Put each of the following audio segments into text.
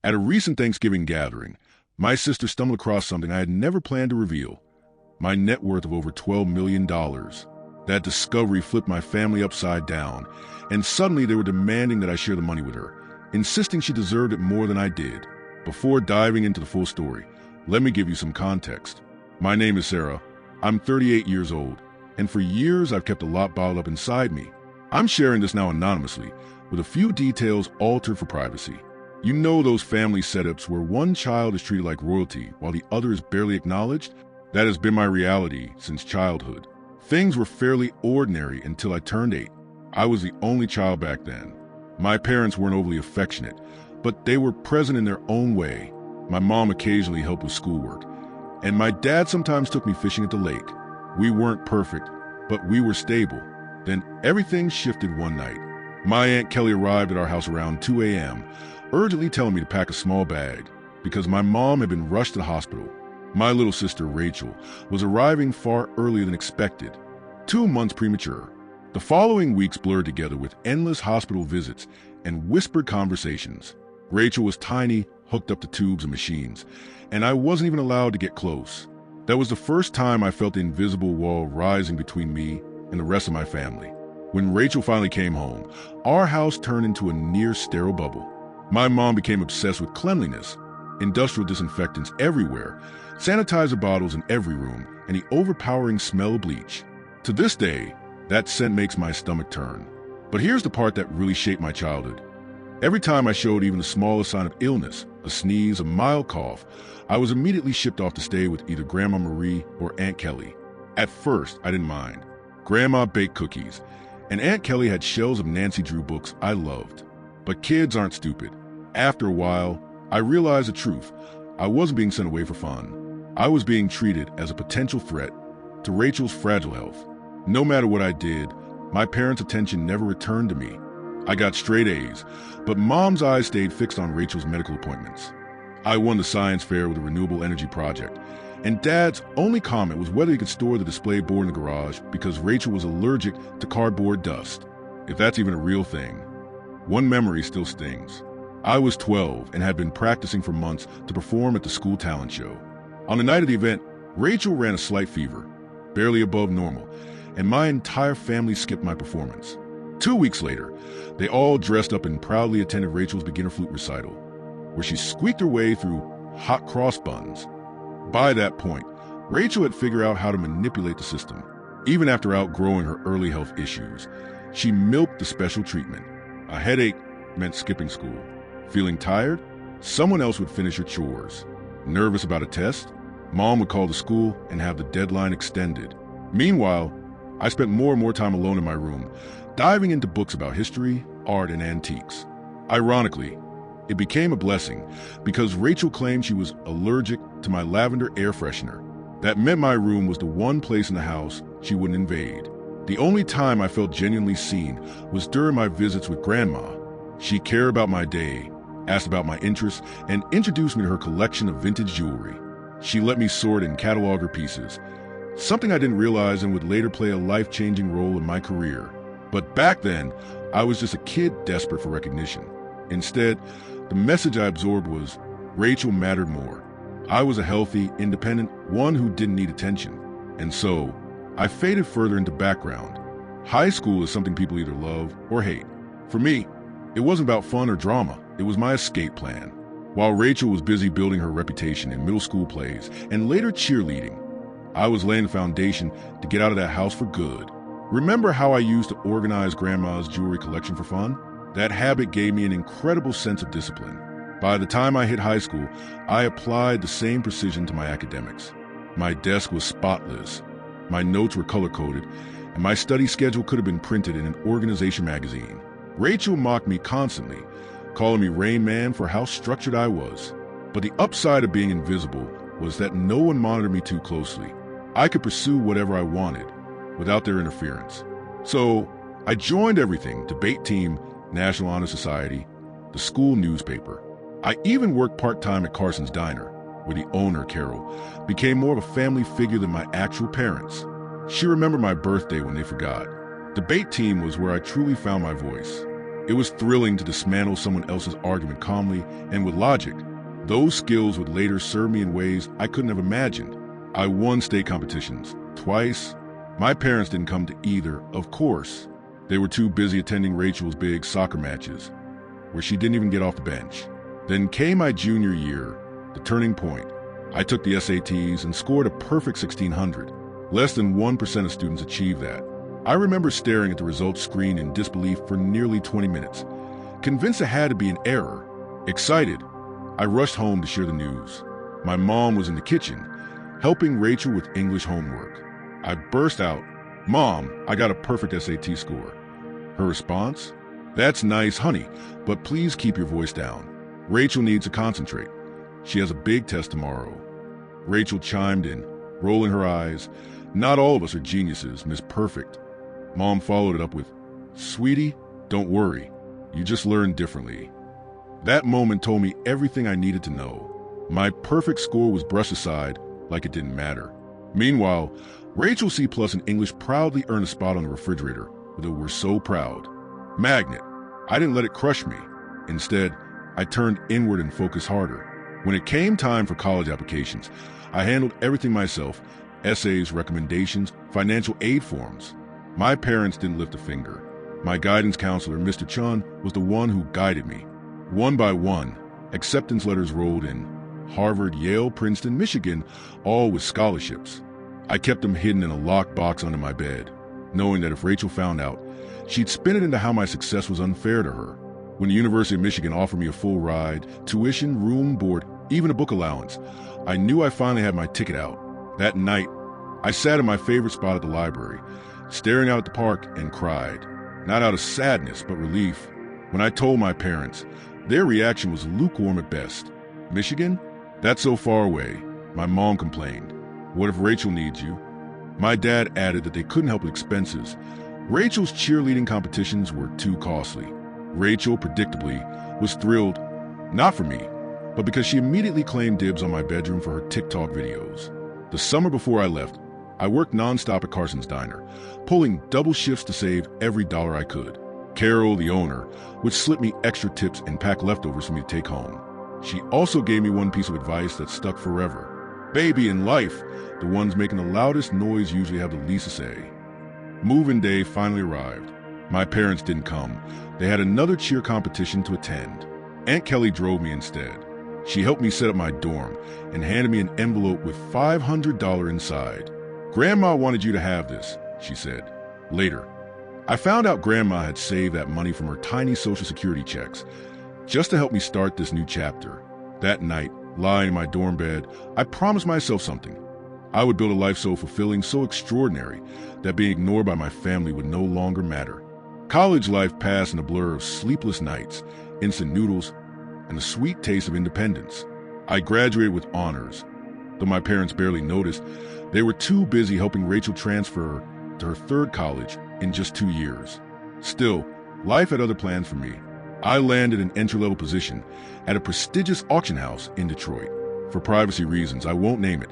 At a recent Thanksgiving gathering, my sister stumbled across something I had never planned to reveal: my net worth of over $12 million. That discovery flipped my family upside down, and suddenly they were demanding that I share the money with her, insisting she deserved it more than I did. Before diving into the full story, let me give you some context. My name is Sarah. I'm 38 years old, and for years I've kept a lot bottled up inside me. I'm sharing this now anonymously, with a few details altered for privacy. You know those family setups where one child is treated like royalty while the other is barely acknowledged? That has been my reality since childhood. Things were fairly ordinary until I turned 8. I was the only child back then. My parents weren't overly affectionate, but they were present in their own way. My mom occasionally helped with schoolwork, and my dad sometimes took me fishing at the lake. We weren't perfect, but we were stable. Then everything shifted one night. My Aunt Kelly arrived at our house around 2 a.m., urgently telling me to pack a small bag because my mom had been rushed to the hospital. My little sister, Rachel, was arriving far earlier than expected, 2 months premature. The following weeks blurred together with endless hospital visits and whispered conversations. Rachel was tiny, hooked up to tubes and machines, and I wasn't even allowed to get close. That was the first time I felt the invisible wall rising between me and the rest of my family. When Rachel finally came home, our house turned into a near-sterile bubble. My mom became obsessed with cleanliness, industrial disinfectants everywhere, sanitizer bottles in every room, and the overpowering smell of bleach. To this day, that scent makes my stomach turn. But here's the part that really shaped my childhood. Every time I showed even the smallest sign of illness, a sneeze, a mild cough, I was immediately shipped off to stay with either Grandma Marie or Aunt Kelly. At first, I didn't mind. Grandma baked cookies, and Aunt Kelly had shelves of Nancy Drew books I loved. But kids aren't stupid. After a while, I realized the truth. I wasn't being sent away for fun. I was being treated as a potential threat to Rachel's fragile health. No matter what I did, my parents' attention never returned to me. I got straight A's, but Mom's eyes stayed fixed on Rachel's medical appointments. I won the science fair with a renewable energy project, and Dad's only comment was whether he could store the display board in the garage because Rachel was allergic to cardboard dust, if that's even a real thing. One memory still stings. I was 12 and had been practicing for months to perform at the school talent show. On the night of the event, Rachel ran a slight fever, barely above normal, and my entire family skipped my performance. 2 weeks later, they all dressed up and proudly attended Rachel's beginner flute recital, where she squeaked her way through hot cross buns. By that point, Rachel had figured out how to manipulate the system. Even after outgrowing her early health issues, she milked the special treatment. A headache meant skipping school. Feeling tired? Someone else would finish her chores. Nervous about a test? Mom would call the school and have the deadline extended. Meanwhile, I spent more and more time alone in my room, diving into books about history, art, and antiques. Ironically, it became a blessing because Rachel claimed she was allergic to my lavender air freshener. That meant my room was the one place in the house she wouldn't invade. The only time I felt genuinely seen was during my visits with Grandma. She cared about my day, asked about my interests, and introduced me to her collection of vintage jewelry. She let me sort and catalog her pieces, something I didn't realize and would later play a life-changing role in my career. But back then, I was just a kid desperate for recognition. Instead, the message I absorbed was Rachel mattered more. I was a healthy, independent one who didn't need attention. And so, I faded further into background. High school is something people either love or hate. For me, it wasn't about fun or drama. It was my escape plan. While Rachel was busy building her reputation in middle school plays and later cheerleading, I was laying the foundation to get out of that house for good. Remember how I used to organize Grandma's jewelry collection for fun? That habit gave me an incredible sense of discipline. By the time I hit high school, I applied the same precision to my academics. My desk was spotless, my notes were color-coded, and my study schedule could have been printed in an organization magazine. Rachel mocked me constantly, calling me Rain Man for how structured I was. But the upside of being invisible was that no one monitored me too closely. I could pursue whatever I wanted without their interference. So I joined everything: debate team, National Honor Society, the school newspaper. I even worked part-time at Carson's Diner, where the owner, Carol, became more of a family figure than my actual parents. She remembered my birthday when they forgot. Debate team was where I truly found my voice. It was thrilling to dismantle someone else's argument calmly and with logic. Those skills would later serve me in ways I couldn't have imagined. I won state competitions twice. My parents didn't come to either, of course. They were too busy attending Rachel's big soccer matches, where she didn't even get off the bench. Then came my junior year, the turning point. I took the SATs and scored a perfect 1600. Less than 1% of students achieve that. I remember staring at the results screen in disbelief for nearly 20 minutes, convinced it had to be an error. Excited, I rushed home to share the news. My mom was in the kitchen, helping Rachel with English homework. I burst out, "Mom, I got a perfect SAT score." Her response? "That's nice, honey, but please keep your voice down. Rachel needs to concentrate. She has a big test tomorrow." Rachel chimed in, rolling her eyes. "Not all of us are geniuses, Miss Perfect." Mom followed it up with, "Sweetie, don't worry. You just learn differently." That moment told me everything I needed to know. My perfect score was brushed aside like it didn't matter. Meanwhile, Rachel C+ in English proudly earned a spot on the refrigerator, though we're so proud. Magnet. I didn't let it crush me. Instead, I turned inward and focused harder. When it came time for college applications, I handled everything myself: essays, recommendations, financial aid forms. My parents didn't lift a finger. My guidance counselor, Mr. Chun, was the one who guided me. One by one, acceptance letters rolled in. Harvard, Yale, Princeton, Michigan, all with scholarships. I kept them hidden in a locked box under my bed, knowing that if Rachel found out, she'd spin it into how my success was unfair to her. When the University of Michigan offered me a full ride, tuition, room, board, even a book allowance, I knew I finally had my ticket out. That night, I sat in my favorite spot at the library, staring out at the park, and cried. Not out of sadness, but relief. When I told my parents, their reaction was lukewarm at best. "Michigan? That's so far away." My mom complained. "What if Rachel needs you?" My dad added that they couldn't help with expenses. Rachel's cheerleading competitions were too costly. Rachel, predictably, was thrilled, not for me, but because she immediately claimed dibs on my bedroom for her TikTok videos. The summer before I left, I worked nonstop at Carson's Diner, pulling double shifts to save every dollar I could. Carol, the owner, would slip me extra tips and pack leftovers for me to take home. She also gave me one piece of advice that stuck forever. Baby, in life, the ones making the loudest noise usually have the least to say. Move-in day finally arrived. My parents didn't come. They had another cheer competition to attend. Aunt Kelly drove me instead. She helped me set up my dorm and handed me an envelope with $500 inside. "Grandma wanted you to have this," she said. Later, I found out Grandma had saved that money from her tiny Social Security checks just to help me start this new chapter. That night, lying in my dorm bed, I promised myself something. I would build a life so fulfilling, so extraordinary, that being ignored by my family would no longer matter. College life passed in a blur of sleepless nights, instant noodles, and the sweet taste of independence. I graduated with honors. Though my parents barely noticed, they were too busy helping Rachel transfer to her third college in just 2 years. Still, life had other plans for me. I landed an entry-level position at a prestigious auction house in Detroit. For privacy reasons, I won't name it,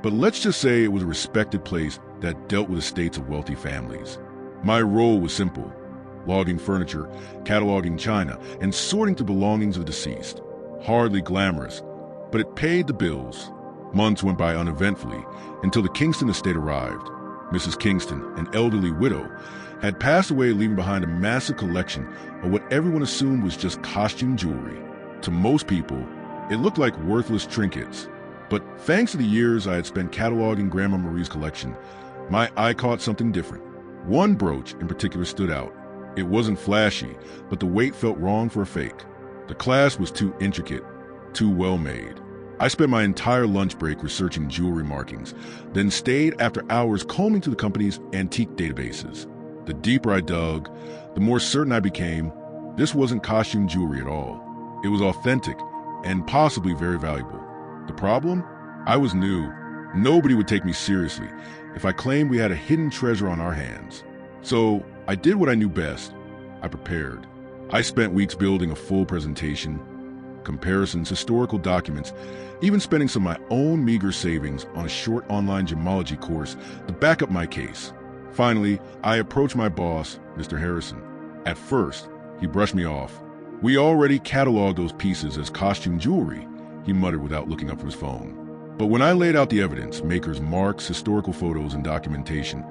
but let's just say it was a respected place that dealt with estates of wealthy families. My role was simple: logging furniture, cataloging china, and sorting through belongings of the deceased. Hardly glamorous, but it paid the bills. Months went by uneventfully until the Kingston estate arrived. Mrs. Kingston, an elderly widow, had passed away, leaving behind a massive collection of what everyone assumed was just costume jewelry. To most people, it looked like worthless trinkets. But thanks to the years I had spent cataloging Grandma Marie's collection, my eye caught something different. One brooch in particular stood out. It wasn't flashy, but the weight felt wrong for a fake. The clasp was too intricate, too well made. I spent my entire lunch break researching jewelry markings, then stayed after hours combing through the company's antique databases. The deeper I dug, the more certain I became this wasn't costume jewelry at all. It was authentic and possibly very valuable. The problem? I was new. Nobody would take me seriously if I claimed we had a hidden treasure on our hands. So I did what I knew best. I prepared. I spent weeks building a full presentation, comparisons, historical documents, even spending some of my own meager savings on a short online gemology course to back up my case. Finally, I approached my boss, Mr. Harrison. At first, He brushed me off. "We already cataloged those pieces as costume jewelry," he muttered without looking up from his phone. But when I laid out the evidence, maker's marks, historical photos, and documentation,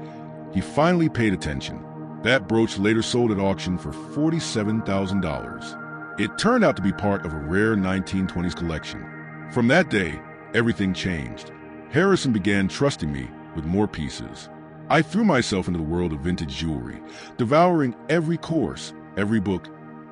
he finally paid attention. That brooch later sold at auction for $47,000. It turned out to be part of a rare 1920s collection. From that day, everything changed. Harrison began trusting me with more pieces. I threw myself into the world of vintage jewelry, devouring every course, every book,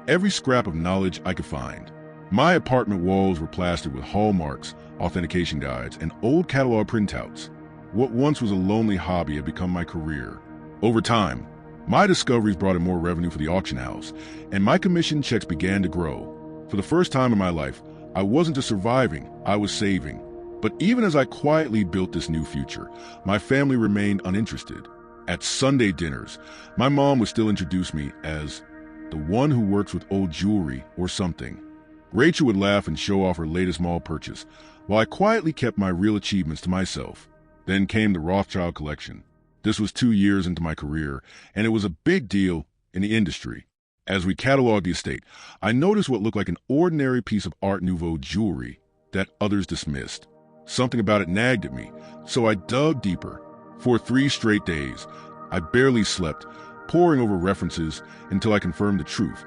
every scrap of knowledge I could find. My apartment walls were plastered with hallmarks, authentication guides, and old catalog printouts. What once was a lonely hobby had become my career. Over time, my discoveries brought in more revenue for the auction house, and my commission checks began to grow. For the first time in my life, I wasn't just surviving, I was saving. But even as I quietly built this new future, my family remained uninterested. At Sunday dinners, my mom would still introduce me as the one who works with old jewelry or something. Rachel would laugh and show off her latest mall purchase, while I quietly kept my real achievements to myself. Then came the Rothschild collection. This was 2 years into my career, and it was a big deal in the industry. As we cataloged the estate, I noticed what looked like an ordinary piece of Art Nouveau jewelry that others dismissed. Something about it nagged at me, so I dug deeper. For 3 straight days, I barely slept, poring over references until I confirmed the truth.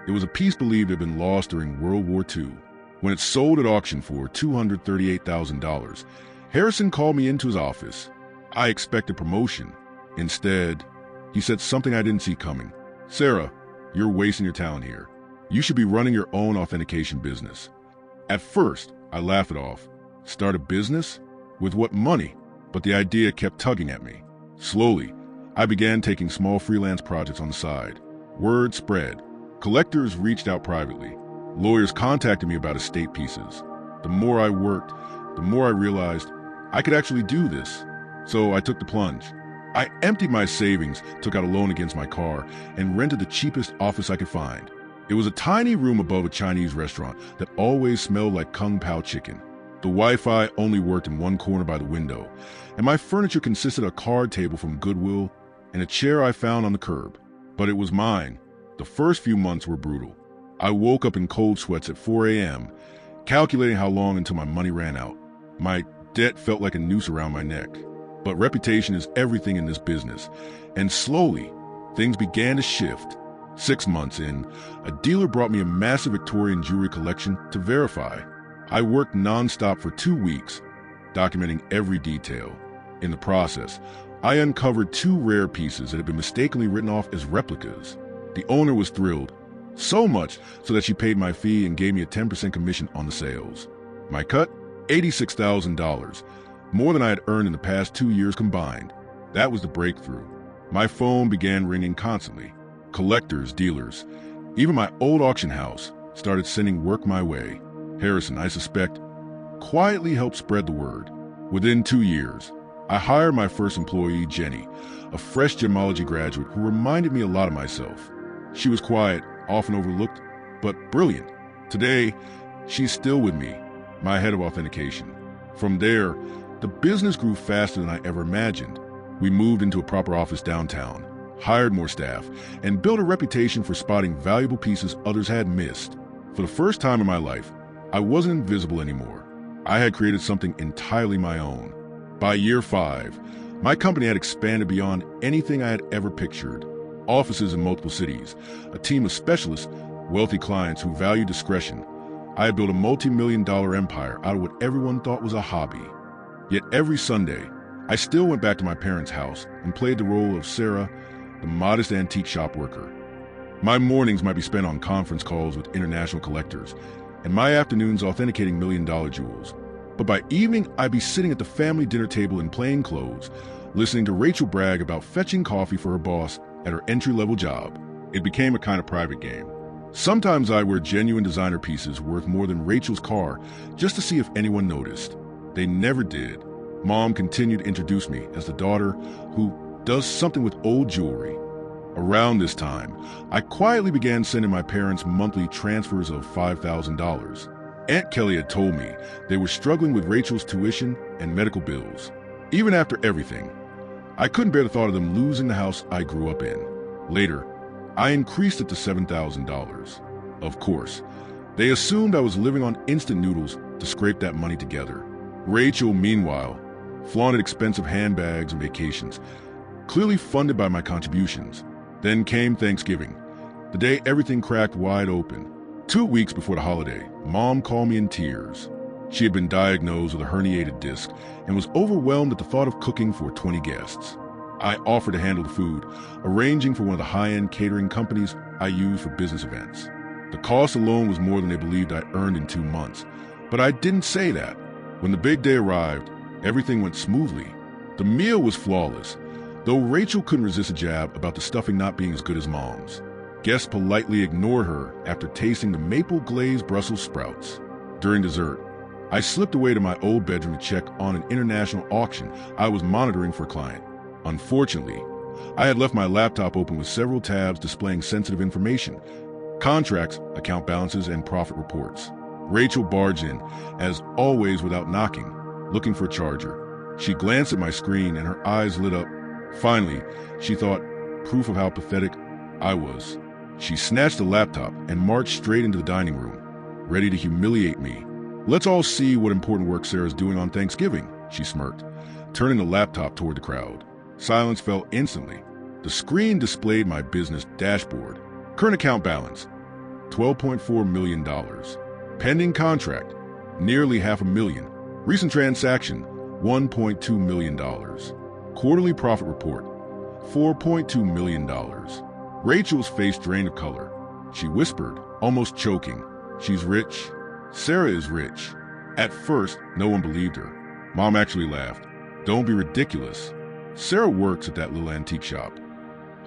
It was a piece believed to have been lost during World War II. When it sold at auction for $238,000, Harrison called me into his office. I expected promotion. Instead, he said something I didn't see coming. "Sarah, you're wasting your talent here. You should be running your own authentication business." At first, I laughed it off. Start a business? With what money? But the idea kept tugging at me. Slowly, I began taking small freelance projects on the side. Word spread. Collectors reached out privately. Lawyers contacted me about estate pieces. The more I worked, the more I realized I could actually do this. So I took the plunge. I emptied my savings, took out a loan against my car, and rented the cheapest office I could find. It was a tiny room above a Chinese restaurant that always smelled like Kung Pao chicken. The Wi-Fi only worked in one corner by the window, and my furniture consisted of a card table from Goodwill and a chair I found on the curb. But it was mine. The first few months were brutal. I woke up in cold sweats at 4 a.m., calculating how long until my money ran out. My debt felt like a noose around my neck. But reputation is everything in this business, and slowly, things began to shift. 6 months in, a dealer brought me a massive Victorian jewelry collection to verify. I worked nonstop for 2 weeks, documenting every detail. In the process, I uncovered 2 rare pieces that had been mistakenly written off as replicas. The owner was thrilled, so much so that she paid my fee and gave me a 10% commission on the sales. My cut? $86,000, more than I had earned in the past 2 years combined. That was the breakthrough. My phone began ringing constantly. Collectors, dealers, even my old auction house started sending work my way. Harrison, I suspect, quietly helped spread the word. Within 2 years, I hired my first employee, Jenny, a fresh gemology graduate who reminded me a lot of myself. She was quiet, often overlooked, but brilliant. Today, she's still with me, my head of authentication. From there, the business grew faster than I ever imagined. We moved into a proper office downtown, hired more staff, and built a reputation for spotting valuable pieces others had missed. For the first time in my life, I wasn't invisible anymore. I had created something entirely my own. By year 5, my company had expanded beyond anything I had ever pictured. Offices in multiple cities, a team of specialists, wealthy clients who valued discretion. I had built a multi-million-dollar empire out of what everyone thought was a hobby. Yet every Sunday, I still went back to my parents' house and played the role of Sarah, the modest antique shop worker. My mornings might be spent on conference calls with international collectors, and my afternoons authenticating million-dollar jewels. But by evening, I'd be sitting at the family dinner table in plain clothes, listening to Rachel brag about fetching coffee for her boss at her entry-level job. It became a kind of private game. Sometimes I'd wear genuine designer pieces worth more than Rachel's car just to see if anyone noticed. They never did. Mom continued to introduce me as the daughter who does something with old jewelry. Around this time, I quietly began sending my parents monthly transfers of $5,000. Aunt Kelly had told me they were struggling with Rachel's tuition and medical bills. Even after everything, I couldn't bear the thought of them losing the house I grew up in. Later, I increased it to $7,000. Of course, they assumed I was living on instant noodles to scrape that money together. Rachel, meanwhile, flaunted expensive handbags and vacations, clearly funded by my contributions. Then came Thanksgiving, the day everything cracked wide open. 2 weeks before the holiday, Mom called me in tears. She had been diagnosed with a herniated disc and was overwhelmed at the thought of cooking for 20 guests. I offered to handle the food, arranging for one of the high-end catering companies I use for business events. The cost alone was more than they believed I earned in 2 months. But I didn't say that. When the big day arrived, everything went smoothly. The meal was flawless, though Rachel couldn't resist a jab about the stuffing not being as good as Mom's. Guests politely ignored her after tasting the maple-glazed Brussels sprouts. During dessert, I slipped away to my old bedroom to check on an international auction I was monitoring for a client. Unfortunately, I had left my laptop open with several tabs displaying sensitive information: contracts, account balances, and profit reports. Rachel barged in, as always without knocking, looking for a charger. She glanced at my screen and her eyes lit up. Finally, she thought, proof of how pathetic I was. She snatched the laptop and marched straight into the dining room, ready to humiliate me. "Let's all see what important work Sarah's doing on Thanksgiving," she smirked, turning the laptop toward the crowd. Silence fell instantly. The screen displayed my business dashboard. Current account balance, $12.4 million. Pending contract, nearly $500,000. Recent transaction, $1.2 million. Quarterly profit report, $4.2 million. Rachel's face drained of color. She whispered, almost choking, "She's rich. Sarah is rich." At first, no one believed her. Mom actually laughed. "Don't be ridiculous. Sarah works at that little antique shop."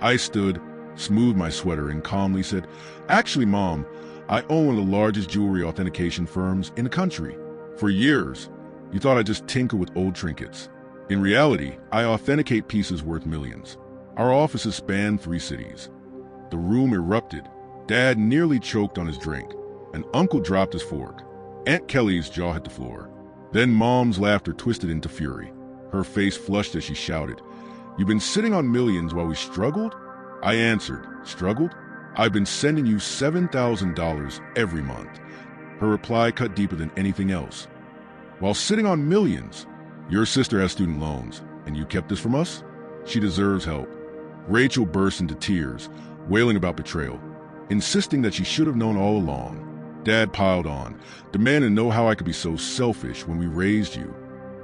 I stood, smoothed my sweater, and calmly said, "Actually, Mom, I own one of the largest jewelry authentication firms in the country. For years, you thought I just tinker with old trinkets. In reality, I authenticate pieces worth millions." Our offices spanned 3 cities. The room erupted. Dad nearly choked on his drink, and Uncle dropped his fork. Aunt Kelly's jaw hit the floor. Then Mom's laughter twisted into fury. Her face flushed as she shouted, "You've been sitting on millions while we struggled?" I answered, "Struggled? I've been sending you $7,000 every month." Her reply cut deeper than anything else. "While sitting on millions? Your sister has student loans, and you kept this from us? She deserves help." Rachel burst into tears, wailing about betrayal, insisting that she should have known all along. Dad piled on, demanding to know how I could be so selfish when we raised you.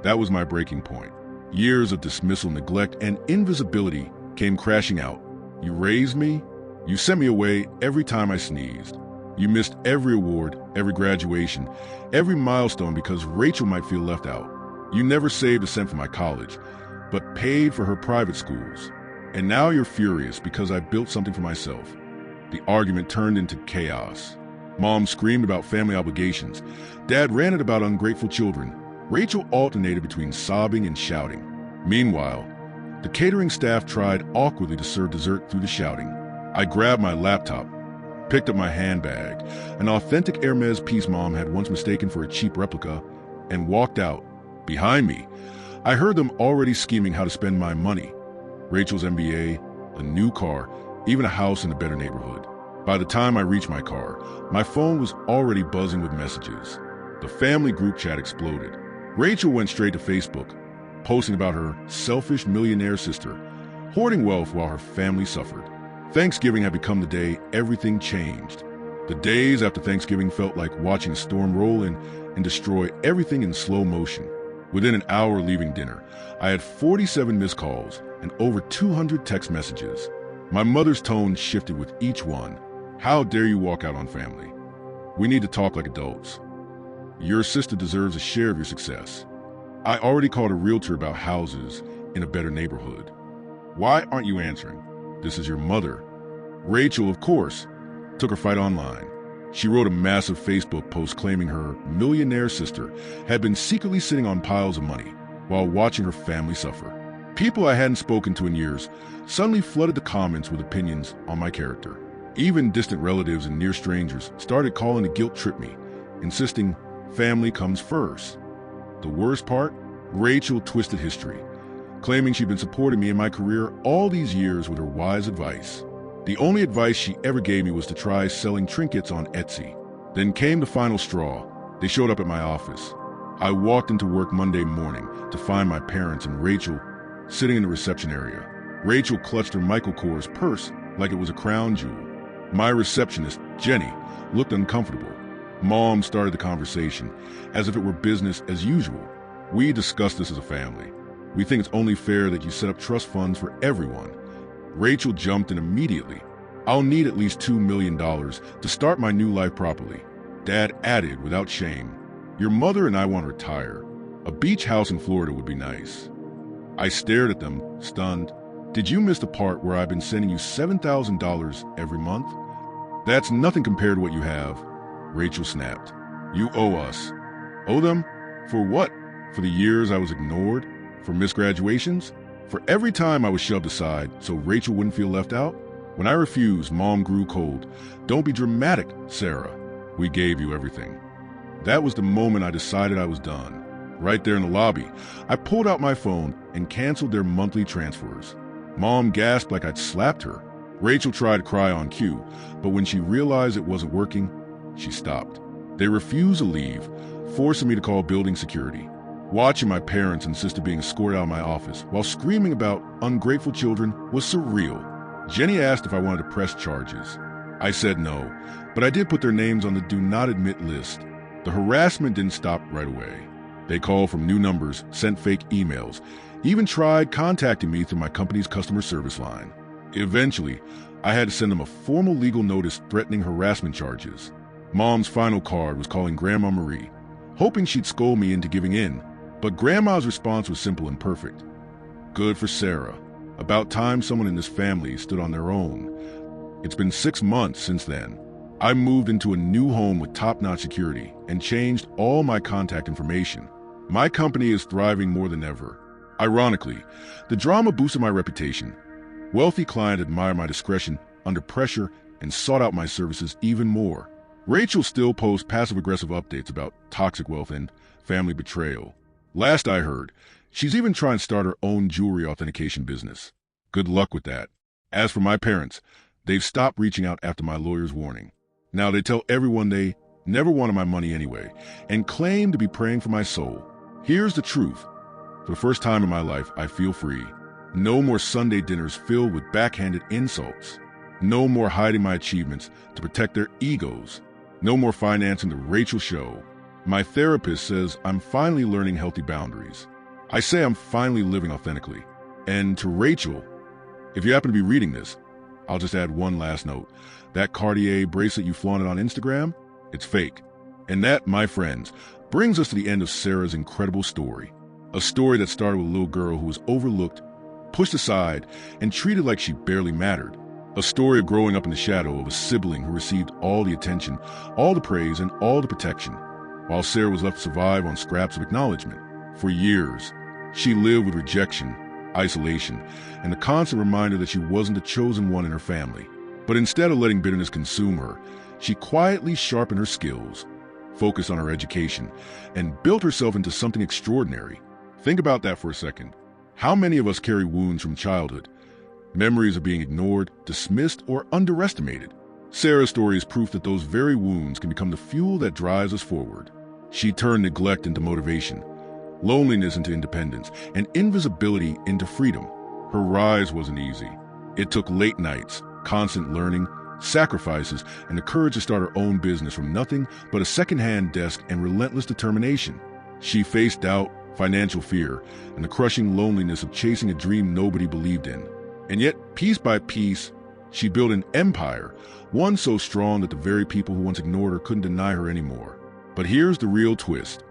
That was my breaking point. Years of dismissal, neglect, and invisibility came crashing out. "You raised me? You sent me away every time I sneezed. You missed every award, every graduation, every milestone because Rachel might feel left out. You never saved a cent for my college, but paid for her private schools. And now you're furious because I built something for myself." The argument turned into chaos. Mom screamed about family obligations. Dad ranted about ungrateful children. Rachel alternated between sobbing and shouting. Meanwhile, the catering staff tried awkwardly to serve dessert through the shouting. I grabbed my laptop, picked up my handbag, an authentic Hermes piece Mom had once mistaken for a cheap replica, and walked out. Behind me, I heard them already scheming how to spend my money. Rachel's MBA, a new car, even a house in a better neighborhood. By the time I reached my car, my phone was already buzzing with messages. The family group chat exploded. Rachel went straight to Facebook, posting about her selfish millionaire sister, hoarding wealth while her family suffered. Thanksgiving had become the day everything changed. The days after Thanksgiving felt like watching a storm roll in and destroy everything in slow motion. Within an hour leaving dinner, I had 47 missed calls and over 200 text messages. My mother's tone shifted with each one. "How dare you walk out on family? We need to talk like adults. Your sister deserves a share of your success. I already called a realtor about houses in a better neighborhood. Why aren't you answering? This is your mother." Rachel, of course, took her fight online. She wrote a massive Facebook post claiming her millionaire sister had been secretly sitting on piles of money while watching her family suffer. People I hadn't spoken to in years suddenly flooded the comments with opinions on my character. Even distant relatives and near strangers started calling to guilt trip me, insisting family comes first. The worst part? Rachel twisted history, claiming she'd been supporting me in my career all these years with her wise advice. The only advice she ever gave me was to try selling trinkets on Etsy. Then came the final straw. They showed up at my office. I walked into work Monday morning to find my parents and Rachel sitting in the reception area. Rachel clutched her Michael Kors purse like it was a crown jewel. My receptionist, Jenny, looked uncomfortable. Mom started the conversation as if it were business as usual. We discussed this as a family. We think it's only fair that you set up trust funds for everyone. Rachel jumped in immediately. I'll need at least $2 million to start my new life properly. Dad added without shame, your mother and I want to retire. A beach house in Florida would be nice. I stared at them, stunned. Did you miss the part where I've been sending you $7,000 every month? That's nothing compared to what you have. Rachel snapped. You owe us. Owe them? For what? For the years I was ignored? For misgraduations? For every time I was shoved aside so Rachel wouldn't feel left out? When I refused, Mom grew cold. Don't be dramatic, Sarah. We gave you everything. That was the moment I decided I was done. Right there in the lobby, I pulled out my phone and canceled their monthly transfers. Mom gasped like I'd slapped her. Rachel tried to cry on cue, but when she realized it wasn't working, she stopped. They refused to leave, forcing me to call building security. Watching my parents and sister being escorted out of my office while screaming about ungrateful children was surreal. Jenny asked if I wanted to press charges. I said no, but I did put their names on the do not admit list. The harassment didn't stop right away. They called from new numbers, sent fake emails, even tried contacting me through my company's customer service line. Eventually, I had to send them a formal legal notice threatening harassment charges. Mom's final card was calling Grandma Marie, hoping she'd scold me into giving in, but Grandma's response was simple and perfect. Good for Sarah. About time someone in this family stood on their own. It's been 6 months since then. I moved into a new home with top-notch security and changed all my contact information. My company is thriving more than ever. Ironically, the drama boosted my reputation. Wealthy clients admire my discretion under pressure and sought out my services even more. Rachel still posts passive-aggressive updates about toxic wealth and family betrayal. Last I heard, she's even trying to start her own jewelry authentication business. Good luck with that. As for my parents, they've stopped reaching out after my lawyer's warning. Now they tell everyone they never wanted my money anyway and claim to be praying for my soul. Here's the truth. For the first time in my life, I feel free. No more Sunday dinners filled with backhanded insults. No more hiding my achievements to protect their egos. No more financing the Rachel show. My therapist says I'm finally learning healthy boundaries. I say I'm finally living authentically. And to Rachel, if you happen to be reading this, I'll just add one last note. That Cartier bracelet you flaunted on Instagram, it's fake. And that, my friends, brings us to the end of Sarah's incredible story. A story that started with a little girl who was overlooked, pushed aside, and treated like she barely mattered. A story of growing up in the shadow of a sibling who received all the attention, all the praise, and all the protection, while Sarah was left to survive on scraps of acknowledgement. For years, she lived with rejection, isolation, and the constant reminder that she wasn't the chosen one in her family. But instead of letting bitterness consume her, she quietly sharpened her skills, focused on her education, and built herself into something extraordinary. Think about that for a second. How many of us carry wounds from childhood? Memories of being ignored, dismissed, or underestimated. Sarah's story is proof that those very wounds can become the fuel that drives us forward. She turned neglect into motivation, loneliness into independence, and invisibility into freedom. Her rise wasn't easy. It took late nights, constant learning, sacrifices, and the courage to start her own business from nothing but a second-hand desk and relentless determination. She faced doubt, financial fear, and the crushing loneliness of chasing a dream nobody believed in. And yet, piece by piece, she built an empire, one so strong that the very people who once ignored her couldn't deny her anymore. But here's the real twist.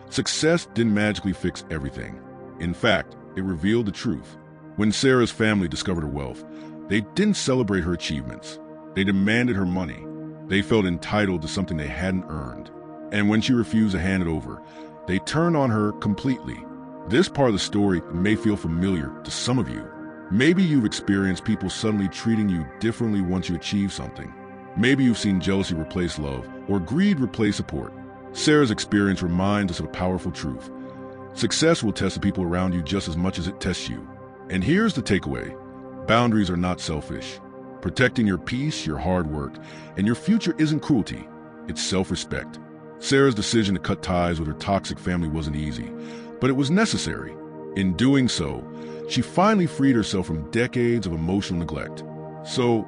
Success didn't magically fix everything. In fact, it revealed the truth. When Sarah's family discovered her wealth, they didn't celebrate her achievements. They demanded her money. They felt entitled to something they hadn't earned. And when she refused to hand it over, they turned on her completely. This part of the story may feel familiar to some of you. Maybe you've experienced people suddenly treating you differently once you achieve something. Maybe you've seen jealousy replace love or greed replace support. Sarah's experience reminds us of a powerful truth. Success will test the people around you just as much as it tests you. And here's the takeaway. Boundaries are not selfish. Protecting your peace, your hard work, and your future isn't cruelty, it's self-respect. Sarah's decision to cut ties with her toxic family wasn't easy, but it was necessary. In doing so, she finally freed herself from decades of emotional neglect. So,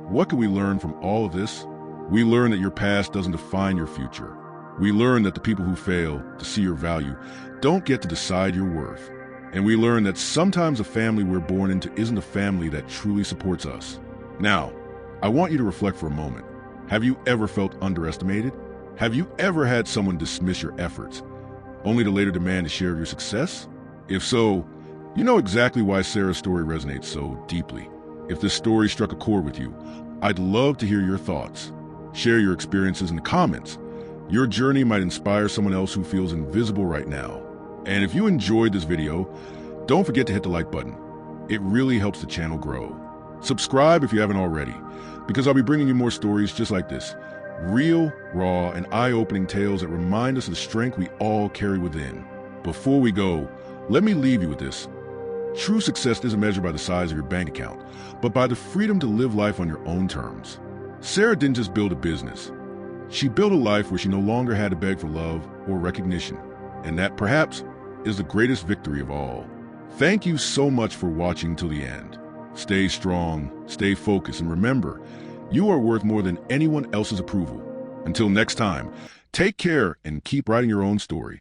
what can we learn from all of this? We learn that your past doesn't define your future. We learn that the people who fail to see your value don't get to decide your worth. And we learn that sometimes the family we're born into isn't a family that truly supports us. Now, I want you to reflect for a moment. Have you ever felt underestimated? Have you ever had someone dismiss your efforts, only to later demand a share of your success? If so, you know exactly why Sarah's story resonates so deeply. If this story struck a chord with you, I'd love to hear your thoughts. Share your experiences in the comments. Your journey might inspire someone else who feels invisible right now. And if you enjoyed this video, don't forget to hit the like button. It really helps the channel grow. Subscribe if you haven't already, because I'll be bringing you more stories just like this. Real, raw, and eye-opening tales that remind us of the strength we all carry within. Before we go, let me leave you with this. True success isn't measured by the size of your bank account, but by the freedom to live life on your own terms. Sarah didn't just build a business. She built a life where she no longer had to beg for love or recognition, and that perhaps is the greatest victory of all. Thank you so much for watching till the end. Stay strong, stay focused, and remember, you are worth more than anyone else's approval. Until next time, take care and keep writing your own story.